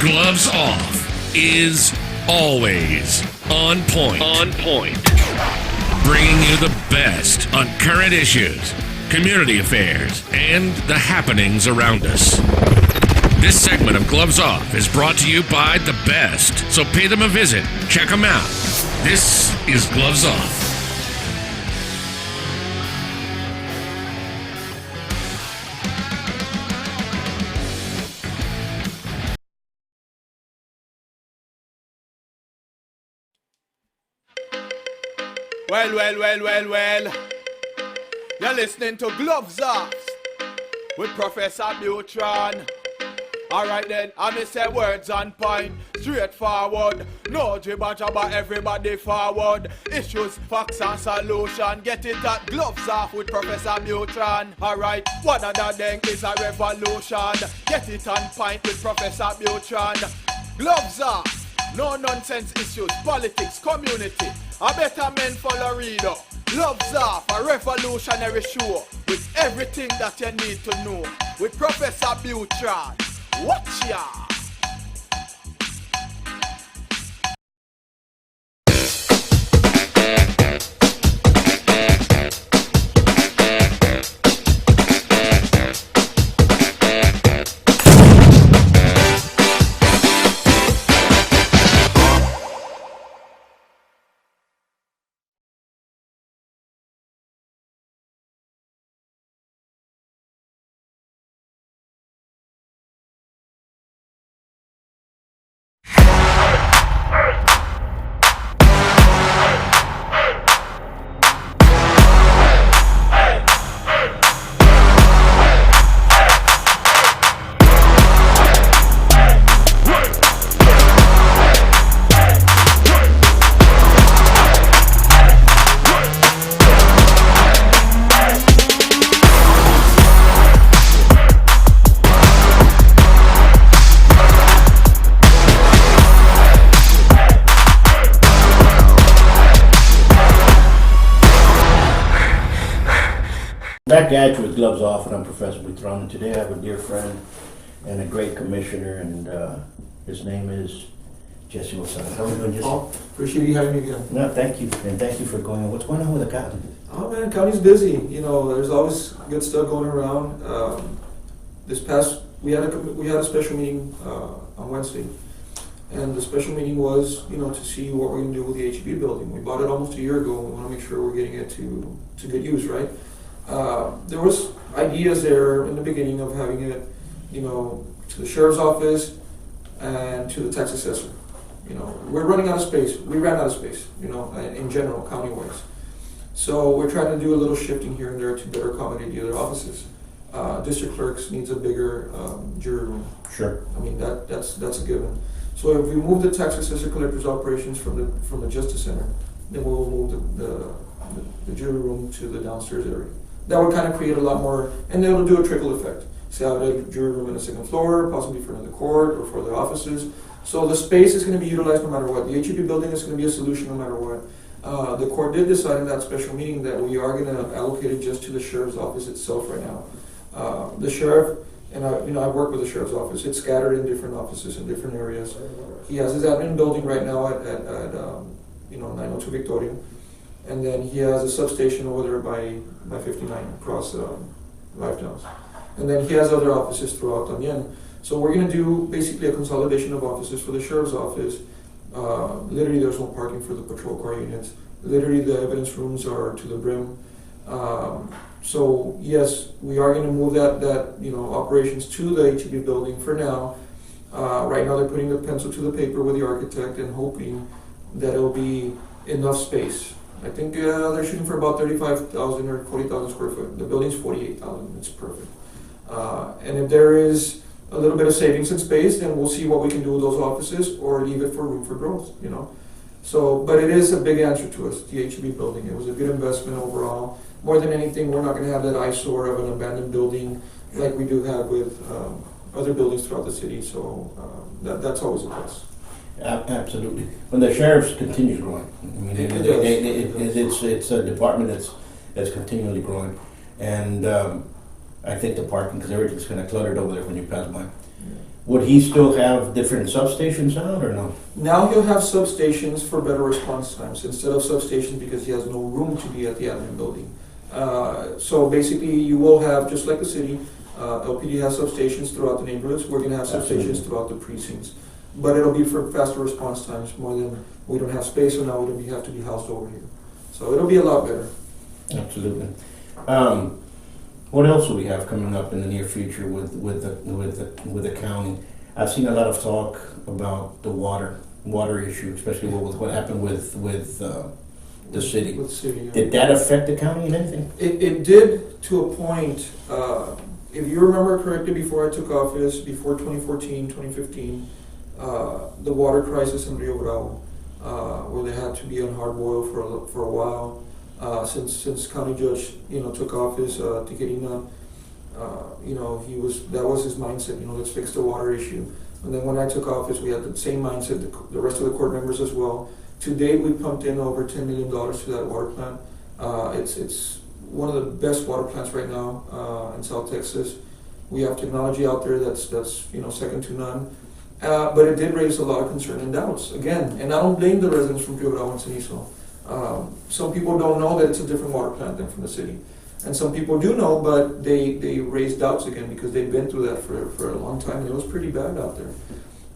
Gloves Off is always on point. On point. Bringing you the best on current issues, community affairs, and the happenings around us. This segment of Gloves Off is brought to you by The Best, so pay them a visit. Check them out. This is Gloves Off. Well. You're listening to Gloves Off with Professor Buitrón. Alright then, I say words on point, straightforward. No jibber jabber, everybody forward. Issues, facts and solution. Get it at Gloves Off with Professor Buitrón. Alright, one of the thing is a revolution. Get it on point with Professor Buitrón. Gloves Off, no nonsense issues, politics, community. A better men follow reader. Gloves Off, a revolutionary show with everything that you need to know. With Professor Buitrón. Watch ya! Back at you with Gloves Off, and I'm Professor Buitrón, and today I have a dear friend and a great commissioner, and his name is Jesse Gonzalez. How are you doing, Jesse? Oh, appreciate you having me again. No, thank you, and thank you for going on. What's going on with the county? Oh man, county's busy. You know, there's always good stuff going around. We had a special meeting on Wednesday, and the special meeting was, to see what we're going to do with the HEB building. We bought it almost a year ago, and we want to make sure we're getting it to good use, right? There was ideas there in the beginning of having it, to the sheriff's office and to the tax assessor. We're running out of space. We ran out of space, in general, county-wise. So we're trying to do a little shifting here and there to better accommodate the other offices. District clerks needs a bigger jury room. Sure. I mean, that's a given. So if we move the tax assessor collector's operations from the Justice Center, then we'll move the jury room to the downstairs area. That would kind of create a lot more, and it'll do a trickle effect. So have a jury room in the second floor, possibly for another court or for the offices. So the space is going to be utilized no matter what. The HEB building is going to be a solution no matter what. The court did decide in that special meeting that we are going to allocate it just to the sheriff's office itself right now. The sheriff, and I work with the sheriff's office. It's scattered in different offices in different areas. He has his admin building right now at 902 Victoria. And then he has a substation over there by 59 across Lifetowns. And then he has other offices throughout Tamien. So we're going to do basically a consolidation of offices for the sheriff's office. Literally there's no parking for the patrol car units. Literally the evidence rooms are to the brim. So yes, we are going to move that operations to the HEB building for now. Right now they're putting the pencil to the paper with the architect and hoping that it'll be enough space. I think they're shooting for about 35,000 or 40,000 square foot. The building's 48,000. It's perfect. And if there is a little bit of savings in space, then we'll see what we can do with those offices or leave it for room for growth, So, but it is a big answer to us, the HEB building. It was a good investment overall. More than anything, we're not going to have that eyesore of an abandoned building like we do have with other buildings throughout the city. So that's always a plus. Absolutely. When the sheriff's continues growing, I mean, it's a department that's continually growing, and I think the parking, because everything's kind of cluttered over there when you pass by. Would he still have different substations out or no? Now he'll have substations for better response times instead of substations because he has no room to be at the admin building. So basically, you will have, just like the city, LPD has substations throughout the neighborhoods. We're going to have substations Absolutely. throughout the precincts. But it'll be for faster response times more than we don't have space, so now we have to be housed over here. So it'll be a lot better. Absolutely. What else do we have coming up in the near future with the county? I've seen a lot of talk about the water issue, especially with what happened with the city. With the city, yeah. Did that affect the county in anything? It did to a point. If you remember correctly, before I took office, before 2014, 2015, the water crisis in Rio Bravo, where they had to be on hard boil for a while. Since County Judge took office, Tijerina, that was his mindset. Let's fix the water issue. And then when I took office, we had the same mindset. The rest of the court members as well. To date, we pumped in over $10 million to that water plant. It's one of the best water plants right now in South Texas. We have technology out there that's second to none. But it did raise a lot of concern and doubts again. And I don't blame the residents from Rio Bravo and Cenizo. Some people don't know that it's a different water plant than from the city. And some people do know, but they raise doubts again because they've been through that for a long time, and it was pretty bad out there.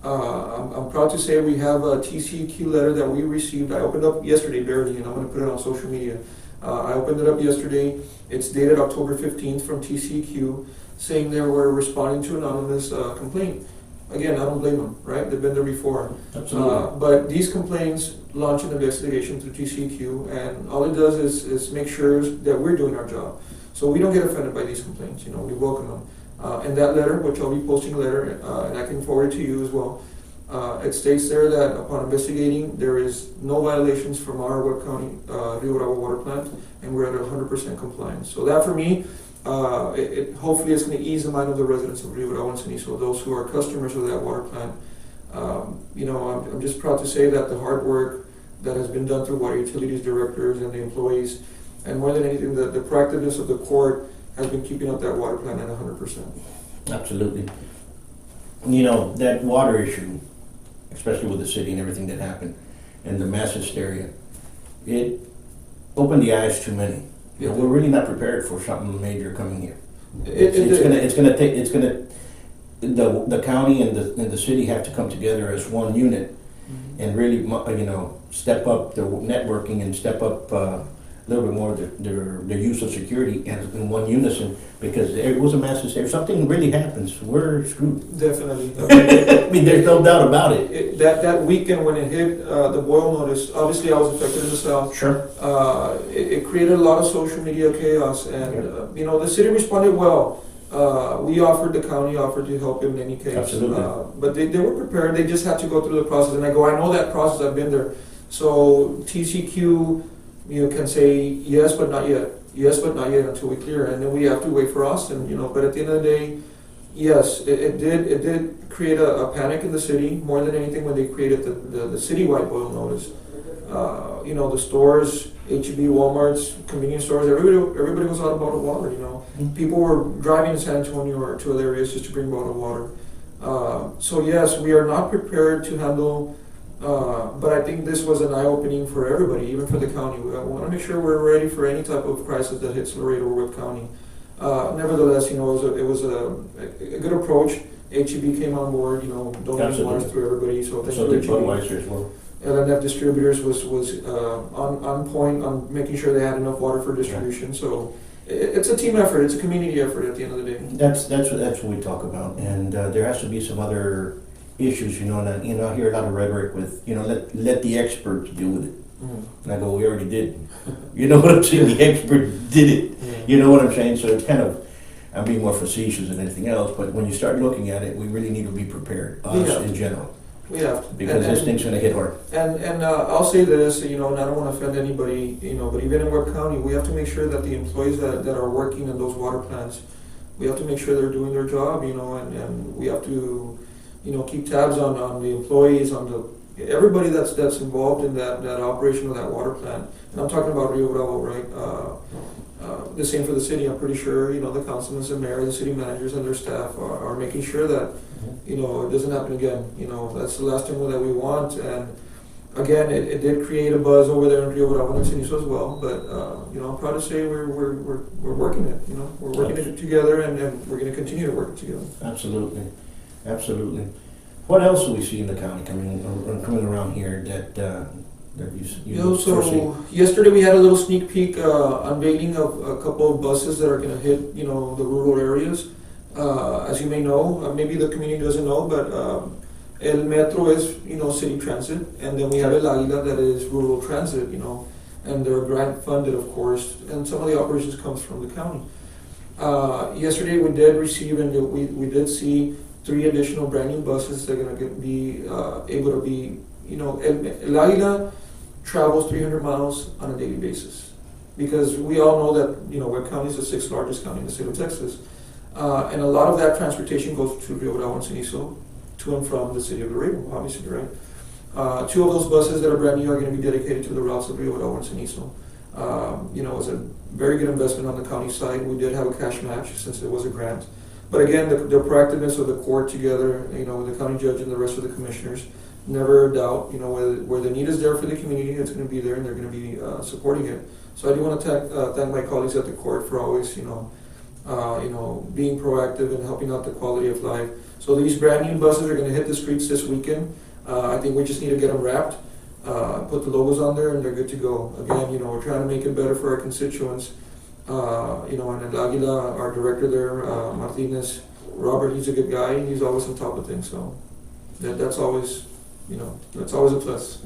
I'm proud to say we have a TCEQ letter that we received. I opened up yesterday, barely, and I'm going to put it on social media. I opened it up yesterday. It's dated October 15th from TCEQ, saying they were responding to an anonymous complaint. Again, I don't blame them, right? They've been there before. Absolutely. But these complaints launch an investigation through TCEQ, and all it does is make sure that we're doing our job. So we don't get offended by these complaints. We welcome them. And that letter, which I'll be posting later, and I can forward it to you as well, it states there that upon investigating, there is no violations from our Webb County Rio Bravo water plant, and we're at 100% compliance. So that for me, hopefully it's going to ease the mind of the residents of Rio Bravo and Cenizo, those who are customers of that water plant. I'm just proud to say that the hard work that has been done through water utilities directors and the employees, and more than anything, the proactiveness of the court has been keeping up that water plant at 100%. Absolutely. That water issue, especially with the city and everything that happened, and the mass hysteria, it opened the eyes to many. We're really not prepared for something major coming here. The county and the city have to come together as one unit, and really, step up their networking and step up a little bit more their use of security in one unison, because it was a mass hysteria. If something really happens, we're screwed. Definitely. I mean, there's no doubt about it. That weekend when it hit the boil notice, obviously I was affected in the south. Sure. It created a lot of social media chaos, and the city responded well. The county offered to help in any case. Absolutely. But they were prepared. They just had to go through the process, and I know that process. I've been there. So TCQ, can say yes, but not yet. Yes, but not yet until we clear, and then we have to wait for Austin. But at the end of the day, yes, it did create a panic in the city more than anything when they created the citywide boil notice. The stores, H-E-B, Walmarts, convenience stores, everybody was out of bottled water. People were driving to San Antonio or to other areas just to bring bottled water. So yes, we are not prepared to handle. But I think this was an eye-opening for everybody, even for the county. We want to make sure we're ready for any type of crisis that hits Laredo or Webb County. Nevertheless, it was a good approach. H-E-B came on board, donating waters to everybody. So thank you, did Budweiser as well. LNF Distributors was on point on making sure they had enough water for distribution. Yeah. So it's a team effort. It's a community effort at the end of the day. That's what we talk about, and there has to be some other issues, and I hear a lot of rhetoric with, let the experts deal with it. Mm-hmm. And I go, we already did. You know what I'm saying? The expert did it. Mm-hmm. You know what I'm saying? So it's kind of, I'm being more facetious than anything else, but when you start looking at it, we really need to be prepared, in general. We have to. Because this thing's going to hit hard. And I'll say this, and I don't want to offend anybody, but even in Webb County, we have to make sure that the employees that are working in those water plants, we have to make sure they're doing their job, and we have to, keep tabs on the employees, on everybody that's involved in that operation of that water plant, and I'm talking about Rio Bravo, right? The same for the city. I'm pretty sure, the councilmen and mayor, the city managers and their staff are making sure that, it doesn't happen again. That's the last thing that we want. And again, it did create a buzz over there in Rio Bravo and Cenizo as well. But, I'm proud to say we're working it, we're working it together, and we're going to continue to work it together. Absolutely. Absolutely. What else do we see in the county coming around here that you foresee? So yesterday we had a little sneak peek unveiling of a couple of buses that are going to hit, the rural areas. As you may know, maybe the community doesn't know, but El Metro is, city transit, and then we have El Águila that is rural transit, and they're grant funded, of course, and some of the operations comes from the county. Yesterday we did receive, and we did see 3 additional brand new buses that are going to be able to be, El Águila travels 300 miles on a daily basis, because we all know that, Webb County is the 6th largest county in the state of Texas. And a lot of that transportation goes to Rio Bravo and Cenizo, to and from the city of Laredo, obviously, right? 2 of those buses that are brand new are going to be dedicated to the routes of Rio Bravo and Cenizo. It's a very good investment on the county side. We did have a cash match since it was a grant. But again, the proactiveness of the court together, with the county judge and the rest of the commissioners, never doubt, where the need is there for the community, it's going to be there, and they're going to be supporting it. So I do want to thank my colleagues at the court for always, being proactive and helping out the quality of life. So these brand new buses are going to hit the streets this weekend. I think we just need to get them wrapped, put the logos on there, and they're good to go. Again, we're trying to make it better for our constituents. And Aguila, our director there, Martinez, Robert, he's a good guy. He's always on top of things. So that's always, that's always a plus.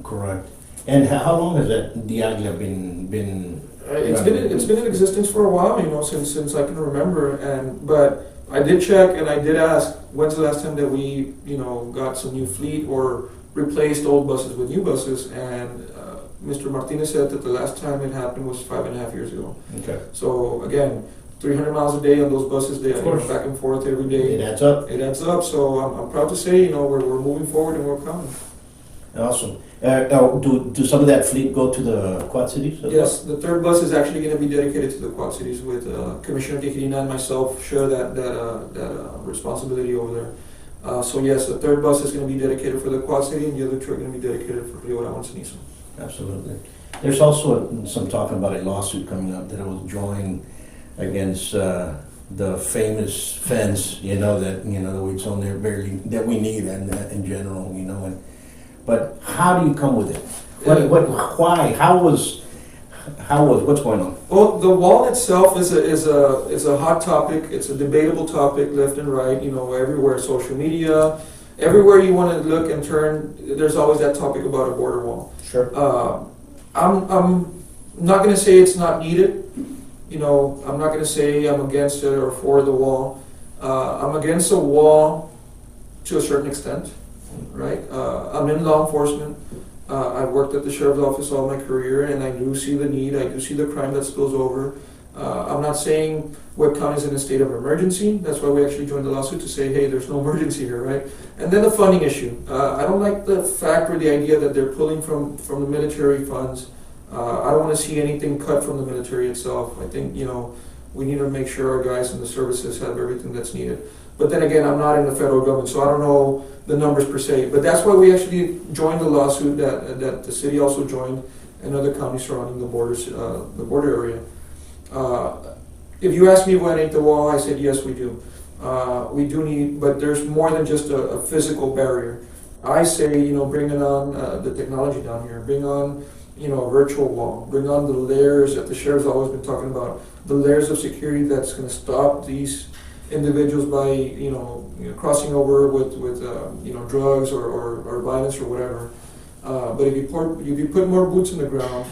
Correct. And how long has the Aguila been? It's been in existence for a while, since I can remember. But I did check and I did ask, when's the last time that we, got some new fleet or replaced old buses with new buses? And Mr. Martinez said that the last time it happened was 5.5 years ago. Okay. So again, 300 miles a day on those buses, they back and forth every day. It adds up. It adds up. So I'm proud to say, we're moving forward and we're coming. Awesome. Do some of that fleet go to the Quad Cities? Yes, the 3rd bus is actually going to be dedicated to the Quad Cities, with Commissioner Tijerina and myself share that responsibility over there. So yes, the 3rd bus is going to be dedicated for the Quad City, and the other 2 are going to be dedicated for Rio Bravo and Cenizo. Absolutely. There's also some talk about a lawsuit coming up that will join against the famous fence, that we own there barely that we need and in general, But how do you come with it? Why? What's going on? Well, the wall itself is a hot topic. It's a debatable topic, left and right. Everywhere, social media, everywhere you want to look and turn, there's always that topic about a border wall. Sure. I'm not going to say it's not needed. I'm not going to say I'm against it or for the wall. I'm against a wall to a certain extent, right? I'm in law enforcement. I've worked at the sheriff's office all my career, and I do see the need. I do see the crime that spills over. I'm not saying Webb County is in a state of emergency. That's why we actually joined the lawsuit, to say, hey, there's no emergency here, right? And then the funding issue. I don't like the fact or the idea that they're pulling from the military funds. I don't want to see anything cut from the military itself. I think, we need to make sure our guys in the services have everything that's needed. But then again, I'm not in the federal government, so I don't know the numbers per se. But that's why we actually joined the lawsuit that the city also joined, and other counties surrounding the border area. If you ask me when I ate the wall, I said yes, we do. We do need, but there's more than just a physical barrier. I say, bringing on the technology down here, bring on, a virtual wall, bring on the layers that the sheriff's always been talking about, the layers of security that's going to stop these individuals by, crossing over with drugs or violence or whatever. But if you put more boots in the ground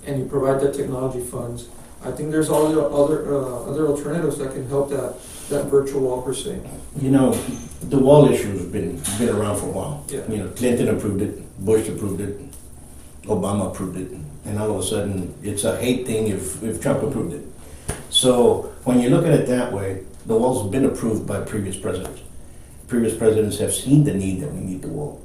and you provide that technology funds, I think there's all the other alternatives that can help that virtual wall per se. The wall issue has been around for a while. Yeah. Clinton approved it, Bush approved it, Obama approved it, and all of a sudden it's a hate thing if Trump approved it. So when you look at it that way, the wall's been approved by previous presidents. Previous presidents have seen the need that we need the wall.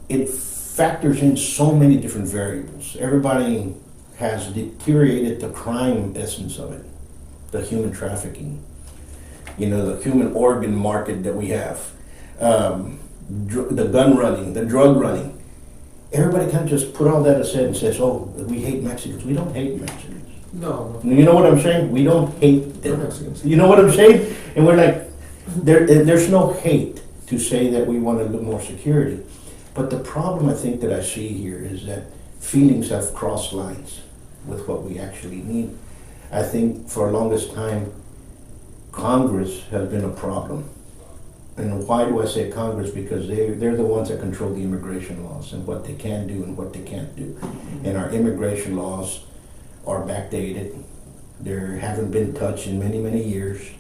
it factors in so many different variables. Everybody has deteriorated the crime essence of it, the human trafficking, the human organ market that we have, the gun running, the drug running. Everybody kind of just put all that aside and says, oh, we hate Mexicans. We don't hate Mexicans. No. You know what I'm saying? We don't hate them. Mexicans. You know what I'm saying? And we're like, there's no hate to say that we want a little more security. But the problem I think that I see here is that feelings have crossed lines with what we actually need. I think for the longest time, Congress has been a problem. And why do I say Congress? Because they're the ones that control the immigration laws and what they can do and what they can't do. And our immigration laws are backdated. They haven't been touched in many, many years.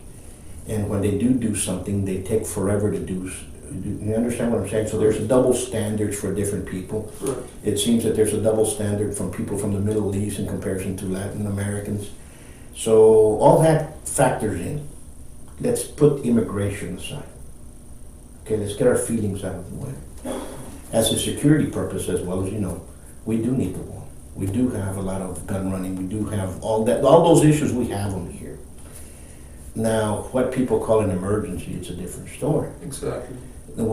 And when they do something, they take forever to do. You understand what I'm saying? So there's double standards for different people. Right. It seems that there's a double standard from people from the Middle East in comparison to Latin Americans. So all that factors in. Let's put immigration aside. Okay, let's get our feelings out of the way. As a security purpose as well as, we do need the wall. We do have a lot of gun running. We do have all those issues, we have them here. Now, what people call an emergency, it's a different story. Exactly. I'd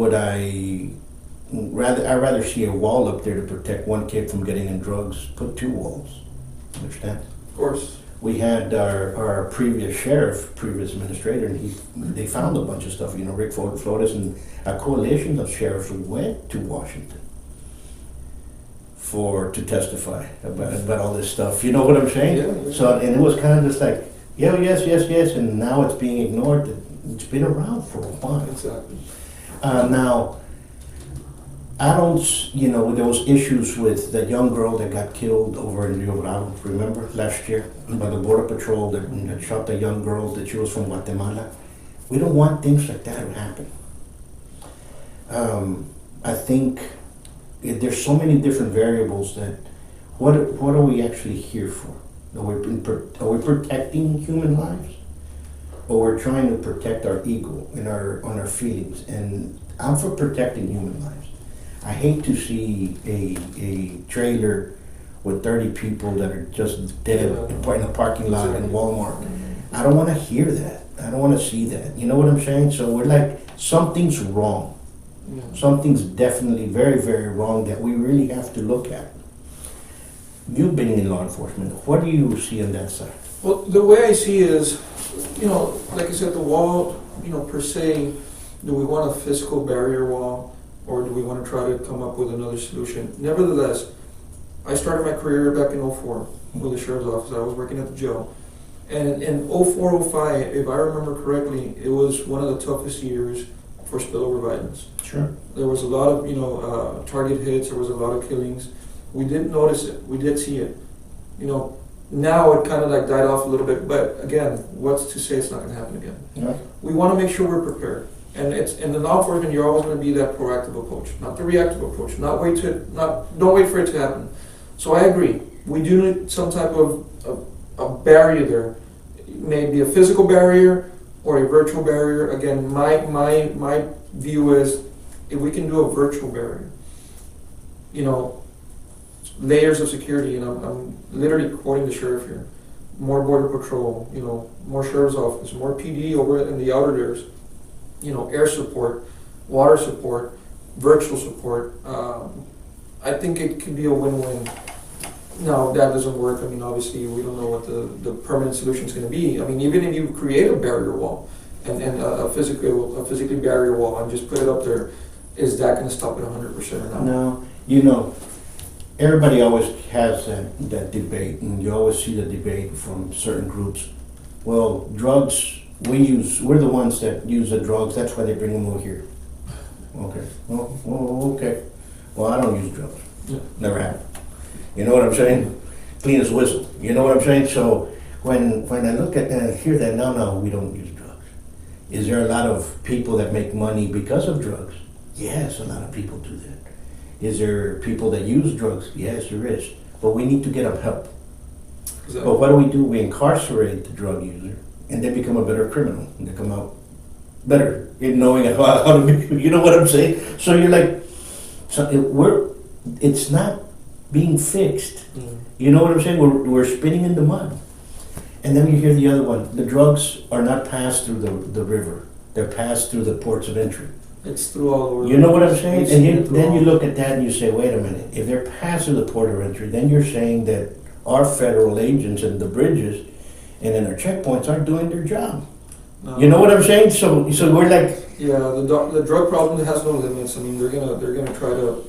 rather see a wall up there to protect one kid from getting in drugs, put two walls. Understand? Of course. We had our previous sheriff, previous administrator, and they found a bunch of stuff. Rick Flores and a coalition of sheriffs went to Washington to testify about all this stuff. You know what I'm saying? Yeah. So, and it was kind of just like, yes, and now it's being ignored. It's been around for a while. Exactly. Now, I don't, those issues with the young girl that got killed over in Rio Bravo, remember, last year, by the Border Patrol that shot the young girl that she was from Guatemala. We don't want things like that to happen. I think there's so many different variables that, what are we actually here for? Are we protecting human lives? Or we're trying to protect our ego and our feelings? And I'm for protecting human lives. I hate to see a trailer with 30 people that are just dead in a parking lot in Walmart. I don't want to hear that. I don't want to see that. You know what I'm saying? So we're like, something's wrong. Yeah. Something's definitely very, very wrong that we really have to look at. You've been in law enforcement. What do you see on that side? Well, the way I see it is, like I said, the wall, per se, do we want a physical barrier wall? Or do we want to try to come up with another solution? Nevertheless, I started my career back in 2004 with the sheriff's office. I was working at the jail. And in 2004, 2005, if I remember correctly, it was one of the toughest years for spillover violence. Sure. There was a lot of, target hits. There was a lot of killings. We did notice it. We did see it. Now it kind of like died off a little bit. But again, what's to say it's not going to happen again? Yeah. We want to make sure we're prepared. And in the law enforcement, you're always going to be that proactive approach, not the reactive approach. Don't wait for it to happen. So I agree. We do need some type of a barrier there. It may be a physical barrier or a virtual barrier. Again, my view is if we can do a virtual barrier, layers of security. And I'm literally quoting the sheriff here: more border patrol, more sheriff's office, more PD over in the outer layers. Air support, water support, virtual support. I think it could be a win-win. No, that doesn't work. Obviously, we don't know what the permanent solution is going to be. Even if you create a barrier wall and a physically barrier wall and just put it up there, is that going to stop it 100% or not? No. Everybody always has that debate, and you always see the debate from certain groups. Well, drugs. We're the ones that use the drugs, that's why they bring them over here. Okay. Well, okay. Well, I don't use drugs. Yeah. Never have. You know what I'm saying? Clean as a whistle. You know what I'm saying? So when I look at that and hear that, no, we don't use drugs. Is there a lot of people that make money because of drugs? Yes, a lot of people do that. Is there people that use drugs? Yes, there is. But we need to get them help. Exactly. But what do? We incarcerate the drug user. And they become a better criminal. They come out better in knowing how to be, you know what I'm saying? So you're like, So it's not being fixed. Mm. You know what I'm saying? We're spinning in the mud. And then you hear the other one. The drugs are not passed through the river. They're passed through the ports of entry. It's through all over. You know what I'm saying? We've And seen it through then all- you look at that and you say, wait a minute. If they're passed through the port of entry, then you're saying that our federal agents and the bridges and then our checkpoints aren't doing their job. You know what I'm saying? So we're like, Yeah, the drug problem has no limits. I mean, they're gonna try to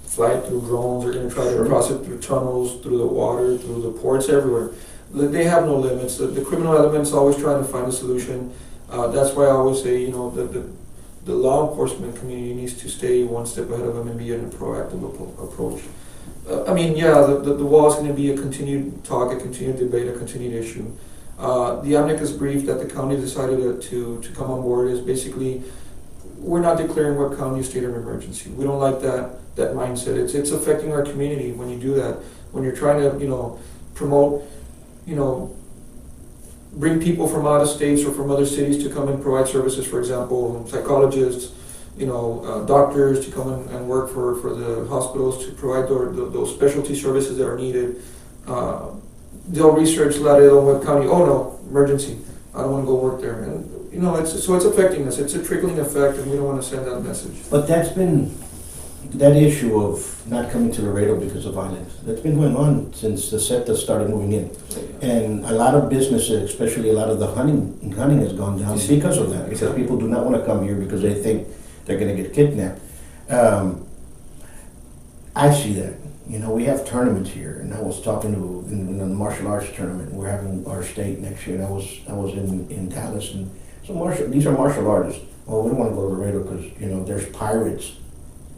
fly it through drones. They're gonna try Sure. to cross it through tunnels, through the water, through the ports, everywhere. They have no limits. The criminal element's always trying to find a solution. That's why I always say, you know, the law enforcement community needs to stay one step ahead of them and be in a proactive approach. I mean, yeah, the wall is going to be a continued talk, a continued debate, a continued issue. The amicus brief that the county decided to come on board is basically, we're not declaring Webb County a state of emergency. We don't like that mindset. It's affecting our community when you do that. When you're trying to, you know, promote, you know, bring people from out of states or from other cities to come and provide services, for example, psychologists, you know, doctors to come and work for the hospitals to provide those specialty services that are needed. They'll research Laredo, Webb County, oh no, emergency, I don't want to go work there. And, you know, it's affecting us. It's a trickling effect, and we don't want to send that message. but that's been, that issue of not coming to Laredo because of violence, that's been going on since the SETA started moving in. And a lot of businesses, especially a lot of the hunting has gone down because of that, because people do not want to come here because they think they're going to get kidnapped. I see that. You know, we have tournaments here, and I was talking to in the martial arts tournament. We're having our state next year, and I was in Dallas, and these are martial artists. Oh, we don't want to go to Laredo because, you know, there's pirates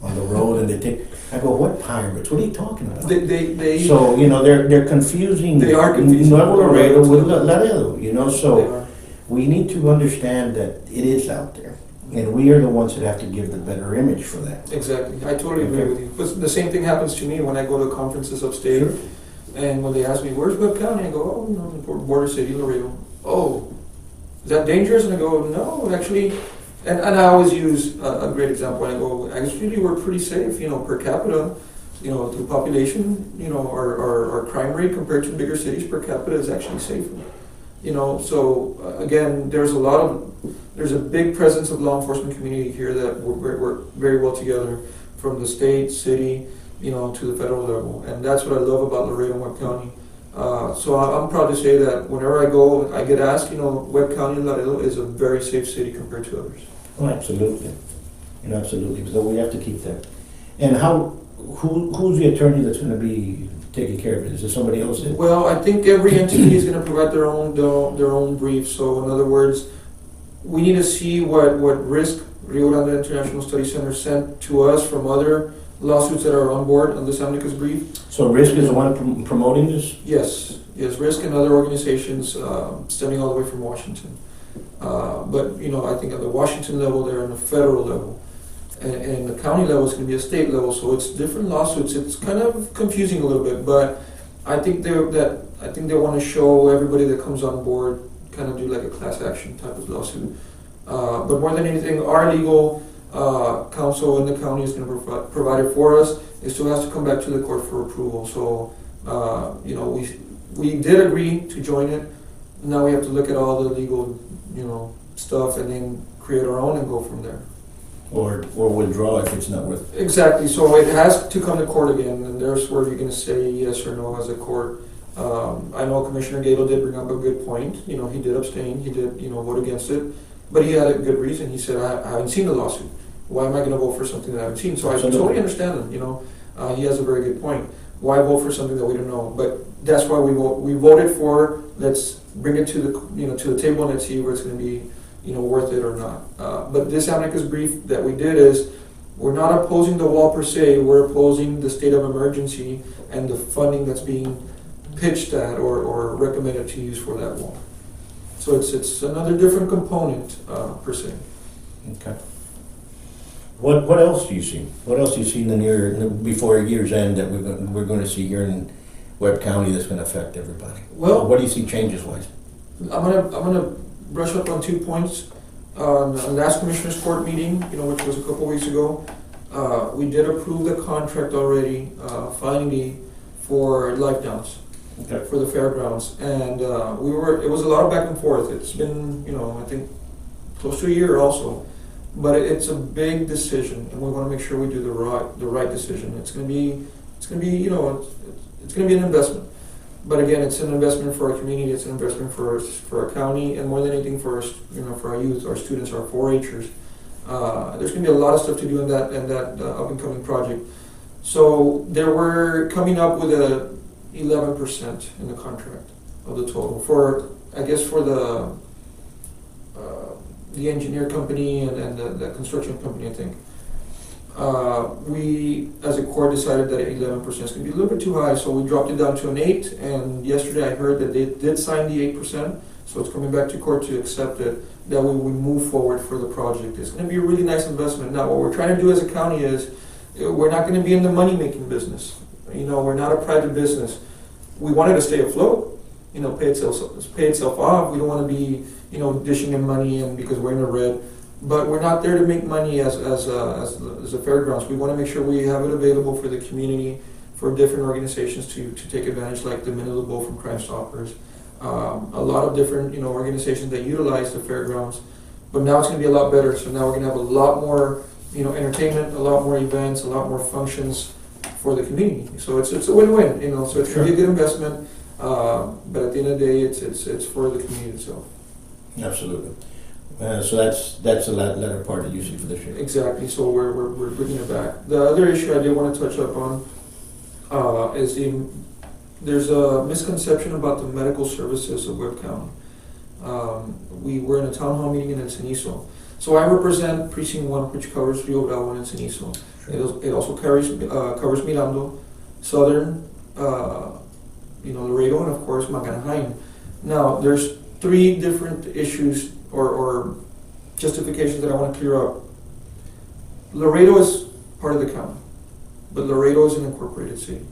on the road, and they take. I go, what pirates? What are you talking about? So, you know, they're confusing. They are confusing Nuevo Laredo with Laredo. Laredo. You know, They so are. we need to understand that it is out there, and we are the ones that have to give the better image for that. Exactly, I totally agree with you. But the same thing happens to me when I go to conferences upstate, Sure. and when they ask me, "Where's Webb County?" I go, "Oh, you know, border city, Laredo." "Oh, is that dangerous?" And I go, "No, actually." And I always use a great example. I go, "Actually, we're pretty safe, you know, per capita, you know, the population, you know, our crime rate compared to bigger cities per capita is actually safer." You know, so again, there's a big presence of law enforcement community here that work very well together, from the state, city, you know, to the federal level, and that's what I love about Laredo and Webb County. So I'm proud to say that whenever I go, I get asked, you know, Webb County and Laredo is a very safe city compared to others. Oh, absolutely. You know, absolutely. So we have to keep that. And who's the attorney that's going to be taking care of it? Is it somebody else? Well, I think every entity is going to provide their own brief. So in other words, we need to see what risk Rio Grande International Study Center sent to us from other lawsuits that are on board on this amicus brief. So RISC is the one promoting this? Yes, RISC and other organizations stemming all the way from Washington. But, you know, I think at the Washington level, they're on the federal level. And the county level is going to be a state level, so it's different lawsuits. It's kind of confusing a little bit, but I think they want to show everybody that comes on board, kind of do like a class action type of lawsuit. But more than anything, our legal counsel in the county is going to provide it for us. It still has to come back to the court for approval. So, you know, we did agree to join it. Now we have to look at all the legal, you know, stuff and then create our own and go from there. Or withdraw if it's not worth it. Exactly. So it has to come to court again, and there's where you're going to say yes or no as a court. I know Commissioner Gato did bring up a good point. You know, he did abstain. He did, you know, vote against it. But he had a good reason. He said, I haven't seen the lawsuit. Why am I going to vote for something that I haven't seen? So I totally understand him, you know. He has a very good point. Why vote for something that we don't know? But that's why we voted for, let's bring it to the table and let's see where it's going to be, you know, worth it or not. But this amicus brief that we did is, we're not opposing the wall per se, we're opposing the state of emergency and the funding that's being pitched at or recommended to use for that wall. So it's another different component per se. Okay. What else do you see? What else do you see in the before year's end that we're going to see here in Webb County that's going to affect everybody? Well, what do you see changes wise? I'm gonna brush up on 2 points. On the last Commissioners Court meeting, you know, which was a couple weeks ago, We did approve the contract already, finally, for life downs Okay. for the fairgrounds, and it was a lot of back and forth. It's been, I think, close to a year also, but it's a big decision, and we want to make sure we do the right decision. It's going to be, it's going to be an investment. But again, it's an investment for our community. It's an investment for our county, and more than anything for us, for our youth, our students, our 4-Hers. There's going to be a lot of stuff to do in that up and coming project. So we're coming up with a 11% in the contract of the total for the engineer company and the construction company, I think. We, as a court, decided that 11% is going to be a little bit too high, so we dropped it down to an 8, and yesterday I heard that they did sign the 8%, so it's coming back to court to accept it, that we move forward for the project. It's going to be a really nice investment. Now, what we're trying to do as a county is, we're not going to be in the money-making business. We're not a private business. We wanted to stay afloat, pay itself off. We don't want to be, dishing in money and because we're in the red. But we're not there to make money as a fairgrounds. We want to make sure we have it available for the community, for different organizations to take advantage, like the Men of the Bull from Crime Stoppers. A lot of different organizations that utilize the fairgrounds. But now it's going to be a lot better. So now we're going to have a lot more entertainment, a lot more events, a lot more functions for the community. So it's a win-win. So it's going to be a good investment. But at the end of the day, it's for the community itself. Absolutely. So that's the latter part that you see for this year. Exactly. So we're bringing it back. The other issue I did want to touch up on is there's a misconception about the medical services of Webb County. We were in a town hall meeting in Encinizo. So I represent Precinct 1, which covers Rio Bravo and Encinizo. Sure. It also covers Mirando, Southern, Laredo, and of course Maganahain. Now there's 3 different issues or justifications that I want to clear up. Laredo is part of the county, but Laredo is an incorporated city.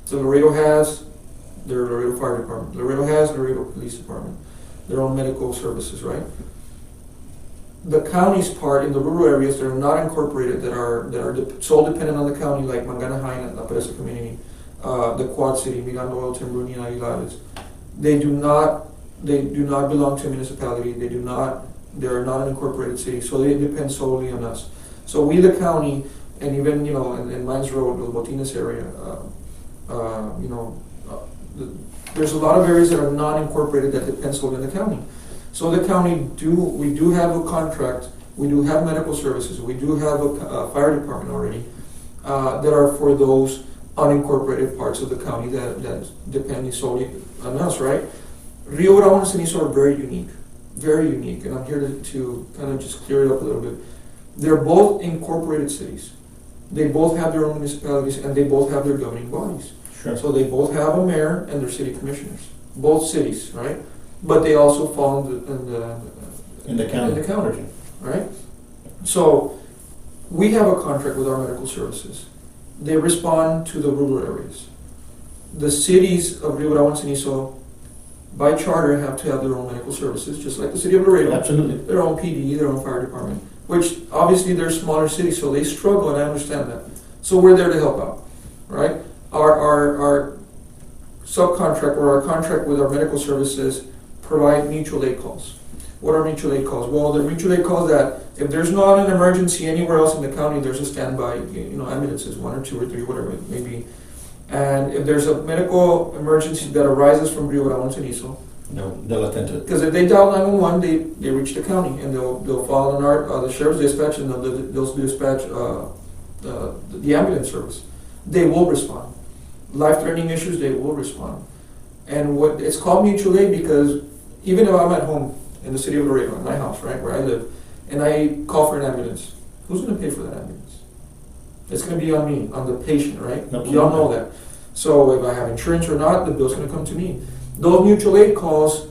So Laredo has their Laredo Fire Department. Laredo has Laredo Police Department, their own medical services, right? The county's part in the rural areas that are not incorporated, that are sole dependent on the county, like Maganahain and La Presa community, the Quad City, Mirando, El Tembruni, and Aguilares, they do not belong to a municipality. They are not an incorporated city, so they depend solely on us. So we, the county, and even in Mines Road, the Botines area, there's a lot of areas that are non-incorporated that depend solely on the county. So the county we do have a contract. We do have medical services. We do have a fire department already that are for those unincorporated parts of the county that depend solely on us, right? Rio Bravo and Encinizo are very unique, and I'm here to kind of just clear it up a little bit. They're both incorporated cities. They both have their own municipalities, and they both have their governing bodies. Sure. So they both have a mayor and their city commissioners, both cities, right? But they also fall in the county, right? So we have a contract with our medical services. They respond to the rural areas. The cities of Rio Bravo and Encinizo, by charter, have to have their own medical services, just like the city of Laredo. Absolutely. Their own PD, their own fire department, which obviously they're smaller cities, so they struggle, and I understand that. So we're there to help out, right? Our subcontract or our contract with our medical services provide mutual aid calls. What are mutual aid calls? Well, they're mutual aid calls that if there's not an emergency anywhere else in the county, there's a standby, ambulances, 1 or 2 or 3, whatever it may be. And if there's a medical emergency that arises from Rio Bravo and Encinizo, they'll attend to it. because if they dial 911, they reach the county, and they'll file the sheriff's dispatch, and they'll dispatch the ambulance service. They will respond. Life-threatening issues, they will respond. And what it's called mutual aid because even if I'm at home in the city of Laredo, in my house, right, where I live, and I call for an ambulance, who's going to pay for that ambulance? It's going to be on me, on the patient, right? Absolutely. We all know that. So if I have insurance or not, the bill's going to come to me. Those mutual aid calls,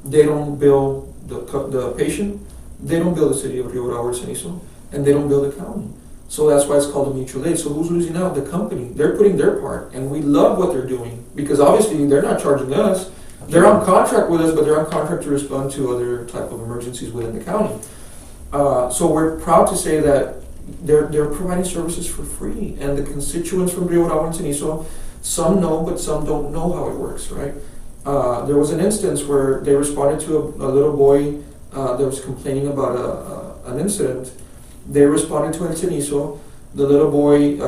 they don't bill the patient, they don't bill the city of Rio Bravo or Encinizo, and they don't bill the county. So that's why it's called a mutual aid. So who's losing out? The company. They're putting their part, and we love what they're doing because obviously they're not charging us. They're on contract with us, but they're on contract to respond to other type of emergencies within the county. So we're proud to say that they're providing services for free, and the constituents from Rio Bravo and Cenizo, some know, but some don't know how it works, right? There was an instance where they responded to a little boy that was complaining about an incident. They responded to it in Cenizo. The little boy,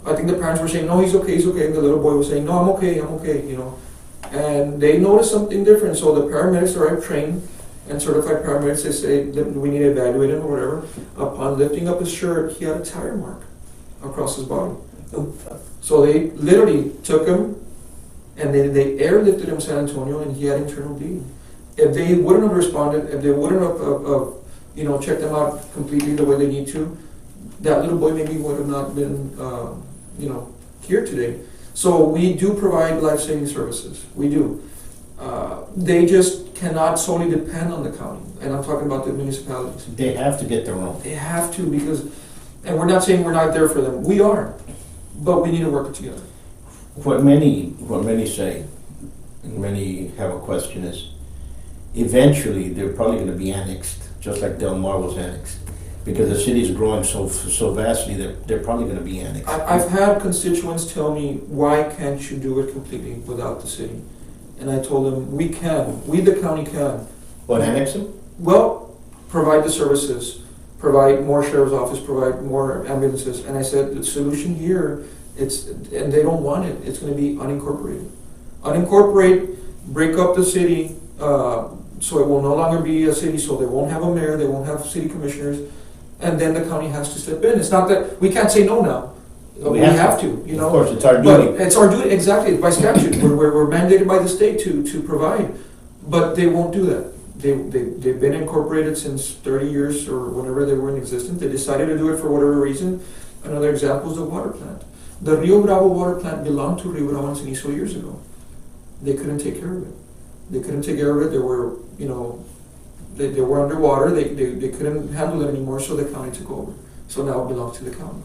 I think the parents were saying, no, he's okay, and the little boy was saying, no, I'm okay, you know. And they noticed something different, so the paramedics are trained, and certified paramedics, they say that we need to evaluate him or whatever. Upon lifting up his shirt, he had a tire mark across his body. So they literally took him, and they airlifted him to San Antonio, and he had internal bleeding. If they wouldn't have responded, if they wouldn't have checked him out completely the way they need to, that little boy maybe would have not been here today. So we do provide life-saving services. We do. They just cannot solely depend on the county, and I'm talking about the municipalities. They have to get their own. They have to, because, and we're not saying we're not there for them. We are, but we need to work it together. What many say, and many have a question is, eventually they're probably going to be annexed, just like Del Mar was annexed, because the city is growing so vastly that they're probably going to be annexed. I've had constituents tell me, why can't you do it completely without the city? And I told them, we can. We, the county, can. What, annex them? Well, provide the services, provide more sheriff's office, provide more ambulances. And I said, the solution here, and they don't want it, it's going to be unincorporated. Unincorporate, break up the city, so it will no longer be a city, so they won't have a mayor, they won't have city commissioners, and then the county has to step in. It's not that, we can't say no now. We have to, you know. Of course, it's our duty. But it's our duty, exactly, by statute. we're mandated by the state to provide, but they won't do that. They've been incorporated since 30 years or whenever they were in existence. They decided to do it for whatever reason. Another example is the water plant. The Rio Bravo water plant belonged to Rio Bravo and Cenizo years ago. They couldn't take care of it. They couldn't take care of it. They were, they were underwater. They couldn't handle it anymore, so the county took over. So now it belongs to the county.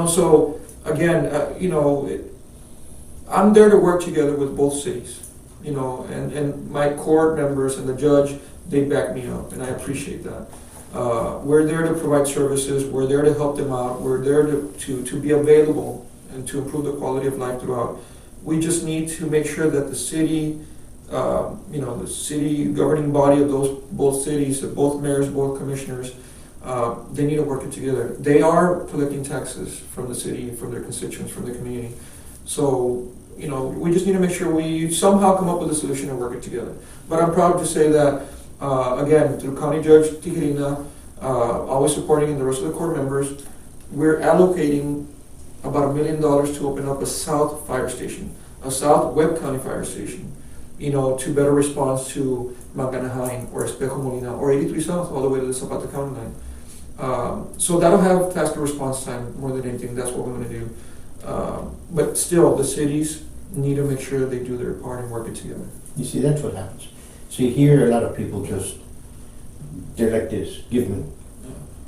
So again, I'm there to work together with both cities, and my court members and the judge, they back me up, and I appreciate that. We're there to provide services. We're there to help them out. We're there to be available and to improve the quality of life throughout. We just need to make sure that the city, the city governing body of both cities, both mayors, both commissioners, they need to work it together. They are collecting taxes from the city, from their constituents, from the community. So, we just need to make sure we somehow come up with a solution and work it together. But I'm proud to say that, again, through County Judge Tijerina, always supporting, and the rest of the court members, we're allocating about $1 million to open up a south fire station, a south Webb County fire station, to better respond to Maganahain or Espejo Molina or 83 South all the way to the Zapata County line. So that'll have faster response time more than anything. That's what we're going to do. But still, the cities need to make sure they do their part and work it together. You see, that's what happens. See, here a lot of people they're like this, give me.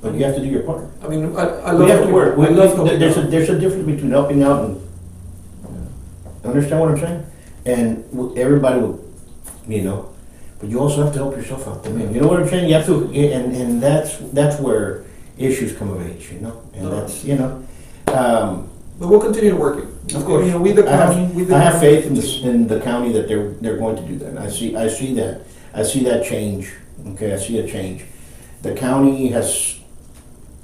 But you have to do your part. I mean, I love we have to work. There's out. There's a difference between helping out and, understand what I'm saying? And everybody will, but you also have to help yourself out. You know what I'm saying? You have to, and that's where issues come of age, and that's, But we'll continue to work it. Of course. We the county. I have faith in the county that they're going to do that. I see that. I see that change. Okay, I see a change. The county has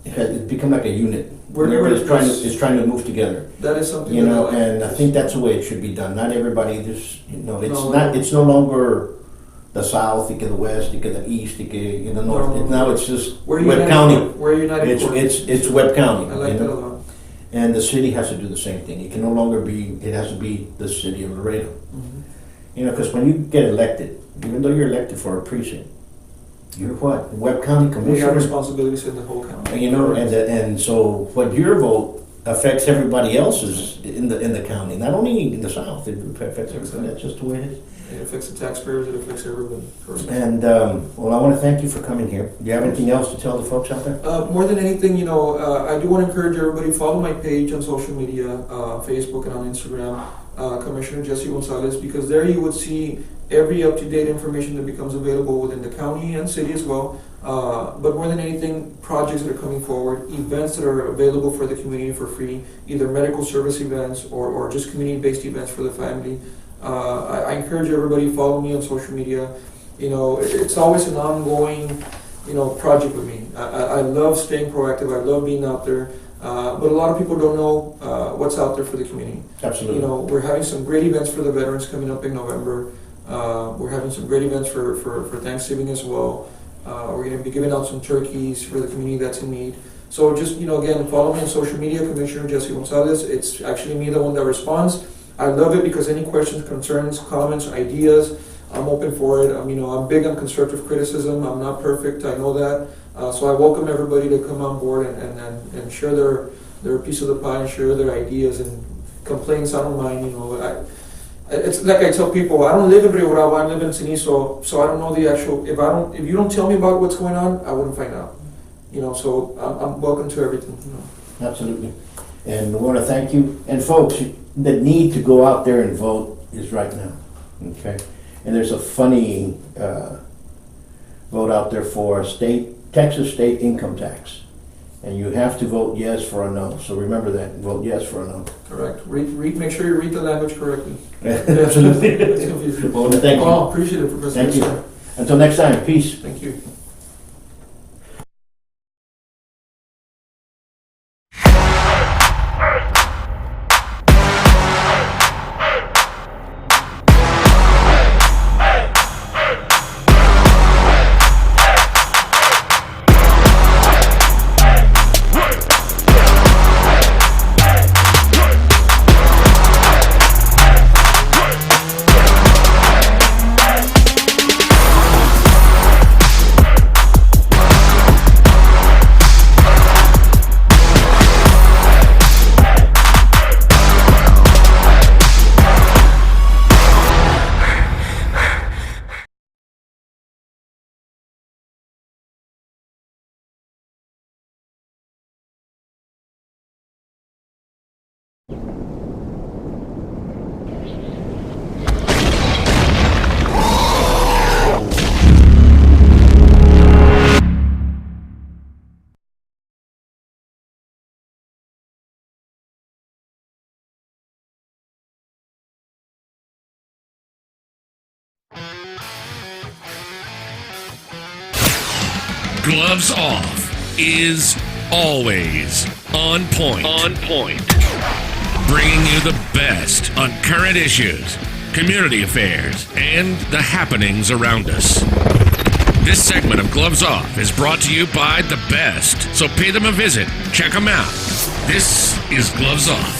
become like a unit. It's trying to move together. That is something. And I think that's the way it should be done. Not everybody just it's no longer the south, the west, the east, the north. Now it's just Webb County. We're united. It's Webb County. I like that a lot. And the city has to do the same thing. It can no longer be. It has to be the city of Laredo. Mm-hmm. Because when you get elected, even though you're elected for a precinct, you're what? Webb County Commissioner. We have responsibilities in the whole county. And so what your vote affects everybody else's in the county, not only in the south. It affects everybody. That's just the way it is. It affects the taxpayers. It affects everybody. And I want to thank you for coming here. Do you have anything else to tell the folks out there? More than anything, I do want to encourage everybody, follow my page on social media, Facebook and on Instagram, Commissioner Jesse Gonzalez, because there you would see every up-to-date information that becomes available within the county and city as well But more than anything, projects that are coming forward, events that are available for the community for free, either medical service events or just community-based events for the family. I encourage everybody to follow me on social media. It's always an ongoing, project with me. I love staying proactive. I love being out there. But a lot of people don't know what's out there for the community. Absolutely. We're having some great events for the veterans coming up in November. We're having some great events for Thanksgiving as well. We're going to be giving out some turkeys for the community that's in need. So just, again, follow me on social media, Commissioner Jesse Gonzalez. It's actually me, the one that responds. I love it because any questions, concerns, comments, ideas, I'm open for it. I'm big on constructive criticism. I'm not perfect, I know that. So I welcome everybody to come on board and share their piece of the pie and share their ideas and complaints. I don't mind, it's like I tell people, I don't live in Rio Bravo, I live in Cenizo, so I don't know the actual, if you don't tell me about what's going on, I wouldn't find out. So I'm welcome to everything. Absolutely. And we want to thank you. And folks, the need to go out there and vote is right now. Okay? And there's a funny vote out there for Texas state income tax. And you have to vote yes for a no. So remember that. Vote yes for a no. Correct. Make sure you read the language correctly. Absolutely. It's confusing. Well, thank you. Oh, appreciate it, Professor. Thank you. Until next time, peace. Thank you. Gloves Off is always on point. On point. Bringing you the best on current issues, community affairs, and the happenings around us. This segment of Gloves Off is brought to you by the best, so pay them a visit. Check them out. This is Gloves Off.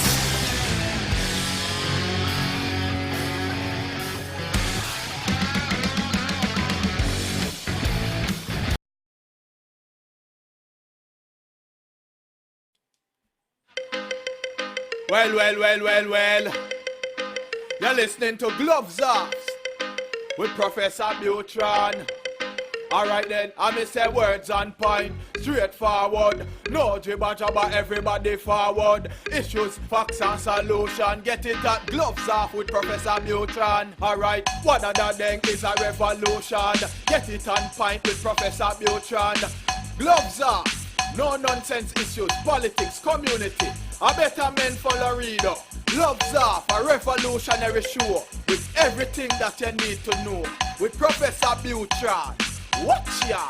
Well. You're listening to Gloves Off with Professor Buitrón. Alright then, I say words on point, straightforward. No jibber jabber, everybody forward. Issues, facts and solution. Get it at Gloves Off with Professor Buitrón. Alright, one of the thing is a revolution. Get it on point with Professor Buitrón. Gloves Off. No nonsense issues, politics, community. A better men follow reader. Gloves Off, a revolutionary show with everything that you need to know. With Professor Buitrón. Watch ya!